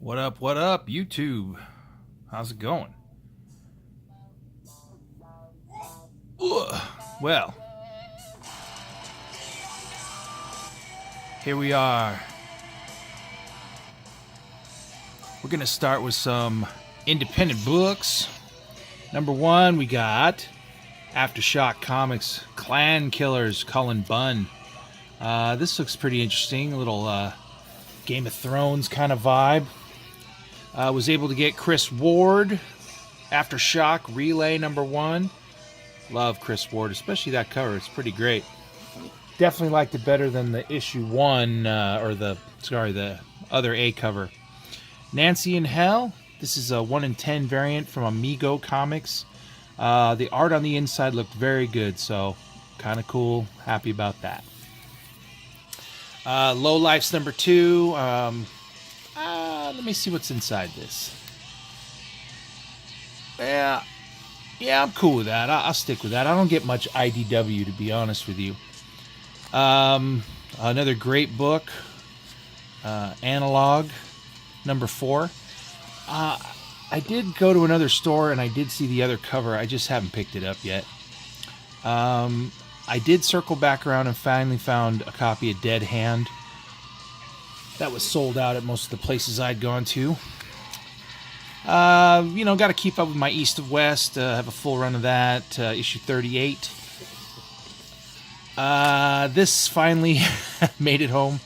What up, YouTube? How's it going? Ugh. Well, here we are. We're going to start with some independent books. Number one, we got Aftershock Comics, Clan Killers, Cullen Bunn. This looks pretty interesting, a little Game of Thrones kind of vibe. Was able to get Chris Ward, Aftershock Relay number one. Love Chris Ward, especially that cover. It's pretty great. Definitely liked it better than the issue one, the other A cover. Nancy in Hell. This is a 1 in 10 variant from Amigo Comics. The art on the inside looked very good, so kind of cool. Happy about that. Low Life's number two. Let me see what's inside this. Yeah, I'm cool with that. I'll stick with that. I don't get much IDW, to be honest with you. Another great book, Analog, number 4. I did go to another store and I did see the other cover. I just haven't picked it up yet. I did circle back around and finally found a copy of Dead Hand. That was sold out at most of the places I'd gone to. Got to keep up with my East of West. Have a full run of that. Issue 38. This finally made it home.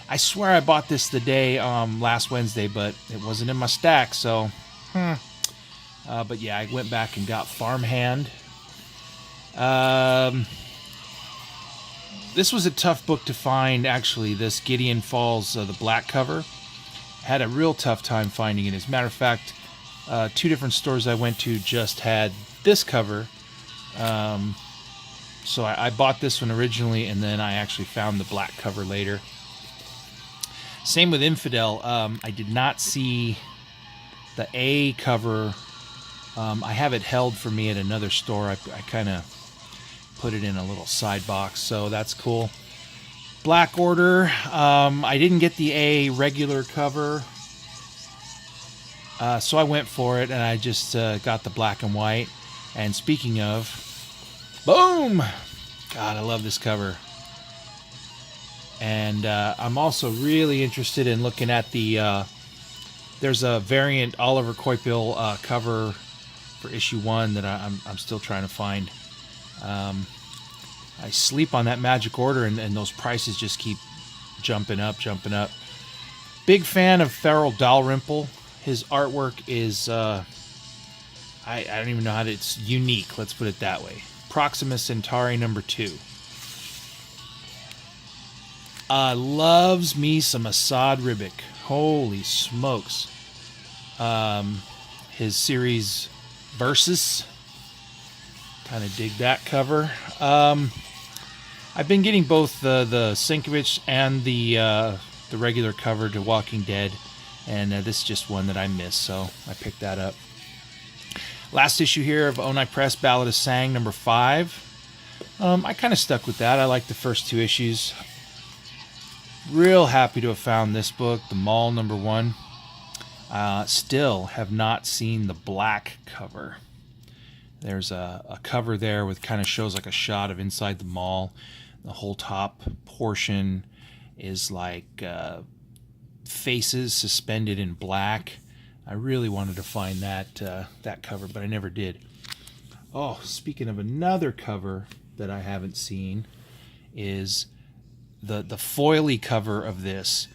I swear I bought this the day last Wednesday, but it wasn't in my stack, so... but yeah, I went back and got Farmhand. This was a tough book to find, actually. This Gideon Falls, the black cover. Had a real tough time finding it. As a matter of fact, 2 different stores I went to just had this cover. So I bought this one originally, and then I actually found the black cover later. Same with Infidel. I did not see the A cover. I have it held for me at another store. I kind of put it in a little side box, so that's cool. Black Order. I didn't get the A regular cover, so I went for it, and I just got the black and white. And speaking of, boom! God, I love this cover. And I'm also really interested in looking at the... there's a variant Oliver Coipel cover for issue 1 that I'm still trying to find. I sleep on that Magic Order, and those prices just keep jumping up. Big fan of Farrell Dalrymple. His artwork is... I don't even know how to... It's unique, let's put it that way. Proxima Centauri number 2. Loves me some Assad Ribic. Holy smokes. His series Versus. Kind of dig that cover. I've been getting both the Sienkiewicz and the regular cover to Walking Dead, and this is just one that I missed, so I picked that up. Last issue here of Onai Press, Ballad of Sang, number 5. I kind of stuck with that. I like the first 2 issues. Real happy to have found this book, The Mall, number 1. Still have not seen the black cover. There's a cover there with kind of shows like a shot of inside the mall. The whole top portion is like faces suspended in black. I really wanted to find that cover, but I never did. Oh, speaking of another cover that I haven't seen, is the foily cover of this.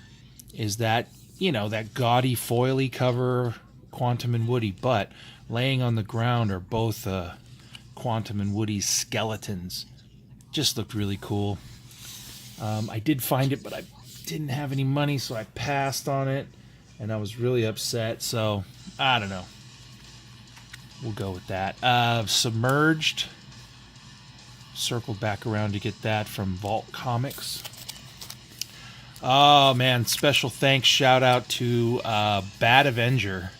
Is that, that gaudy foily cover, Quantum and Woody, but laying on the ground are both Quantum and Woody's skeletons. Just looked really cool. I did find it, but I didn't have any money, so I passed on it, and I was really upset, so I don't know. We'll go with that. Submerged. Circled back around to get that from Vault Comics. Oh, man. Special thanks, shout out to Bad Avenger.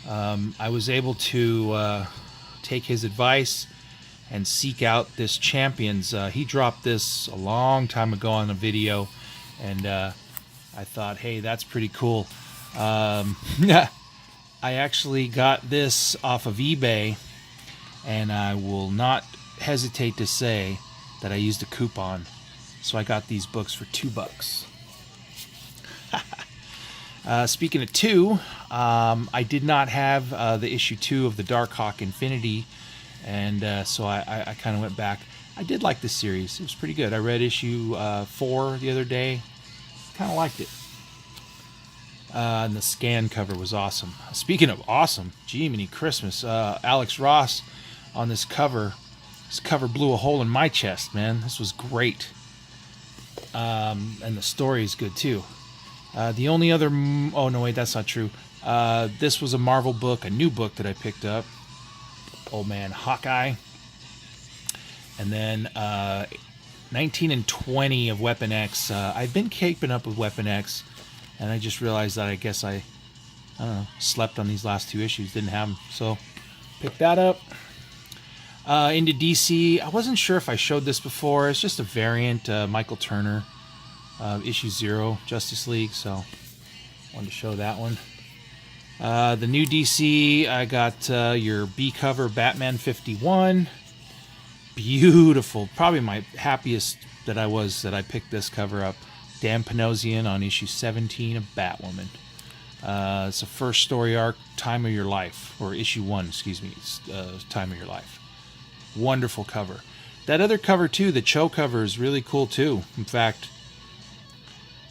I was able to take his advice and seek out this Champions. He dropped this a long time ago on a video, and I thought, hey, that's pretty cool. I actually got this off of eBay, and I will not hesitate to say that I used a coupon. So I got these books for $2. Speaking of two, I did not have the issue 2 of the Darkhawk Infinity, and so I kind of went back. I did like this series. It was pretty good. I read issue 4 the other day. Kind of liked it. And the scan cover was awesome. Speaking of awesome, Jiminy Christmas, Alex Ross on this cover. This cover blew a hole in my chest, man. This was great. And the story is good too. The only other... Oh, no, wait, that's not true. This was a Marvel book, a new book that I picked up. Old Man Hawkeye. And then 19 and 20 of Weapon X. I've been keeping up with Weapon X, and I just realized that I guess I don't know, slept on these last 2 issues. Didn't have them. So, picked that up. Into DC. I wasn't sure if I showed this before. It's just a variant, Michael Turner. Issue 0, Justice League, so wanted to show that one. The new DC, I got your B cover Batman 51. Beautiful. Probably my happiest that I picked this cover up. Dan Panosian on issue 17 of Batwoman. It's a first story arc, Time of Your Life, or issue 1, excuse me, Time of Your Life. Wonderful cover. That other cover too, the Cho cover, is really cool too. In fact,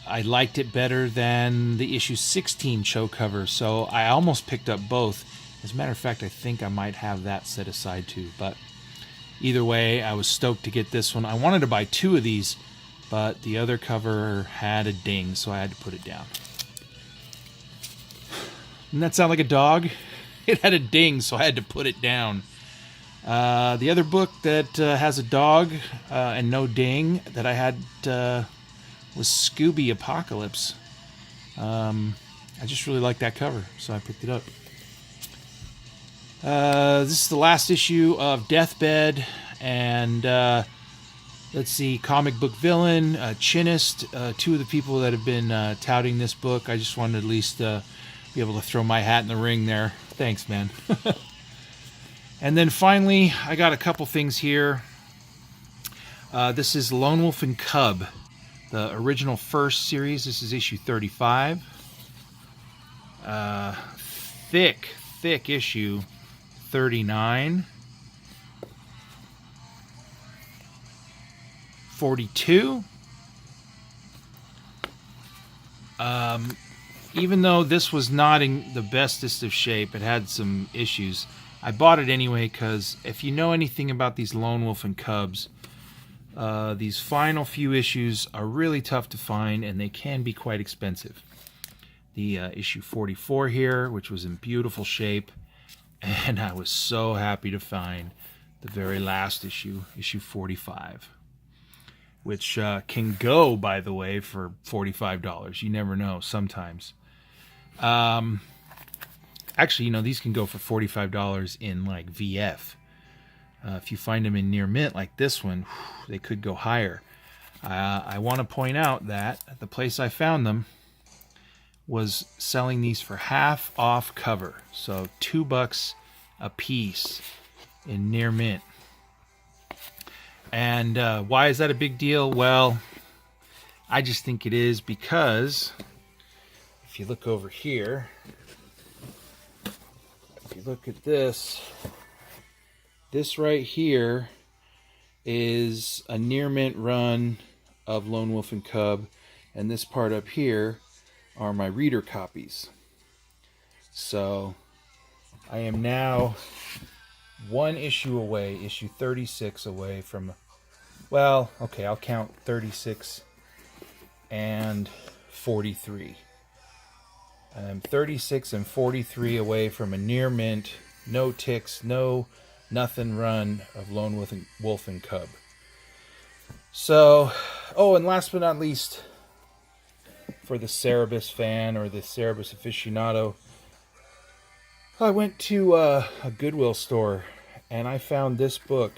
I liked it better than the issue 16 Cho cover, so I almost picked up both. As a matter of fact, I think I might have that set aside too. But either way, I was stoked to get this one. I wanted to buy 2 of these, but the other cover had a ding, so I had to put it down. Doesn't that sound like a dog? It had a ding, so I had to put it down. The other book that has a dog and no ding that I had... was Scooby Apocalypse. I just really like that cover, so I picked it up. This is the last issue of Deathbed, and let's see, Comic Book Villain, Chinist, 2 of the people that have been touting this book. I just wanted to at least be able to throw my hat in the ring there. Thanks, man. And then finally, I got a couple things here. This is Lone Wolf and Cub. The original first series. This is issue 35. Thick issue 39. 42. Even though this was not in the bestest of shape, it had some issues. I bought it anyway because if you know anything about these Lone Wolf and Cubs, these final few issues are really tough to find, and they can be quite expensive. The issue 44 here, which was in beautiful shape, and I was so happy to find the very last issue, issue 45, which can go, by the way, for $45. You never know, sometimes. Actually, you know, these can go for $45 in, like, VF. If you find them in near mint like this one, they could go higher. I want to point out that the place I found them was selling these for half off cover. So $2 a piece in near mint. And why is that a big deal? Well, I just think it is because if you look over here, if you look at this... This right here is a near mint run of Lone Wolf and Cub, and this part up here are my reader copies. So I am now 1 issue away, issue 36 away from, well, okay, I'll count 36 and 43. I'm 36 and 43 away from a near mint, no ticks, nothing run of Lone Wolf and Cub. So, oh, and last but not least, for the Cerebus fan or the Cerebus aficionado, I went to a Goodwill store and I found this book.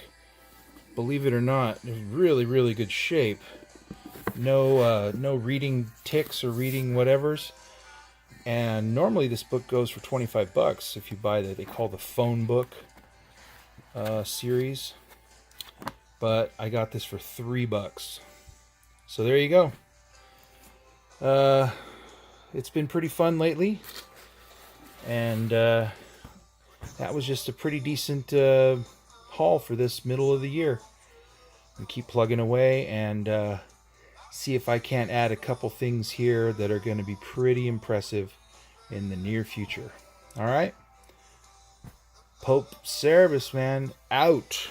Believe it or not, in really, really good shape. No reading ticks or reading whatevers. And normally this book goes for 25 bucks if you buy they call the phone book series. But I got this for $3. So there you go. It's been pretty fun lately. And that was just a pretty decent haul for this middle of the year. And keep plugging away and see if I can't add a couple things here that are going to be pretty impressive in the near future. All right? Pope Cerebus, man, out.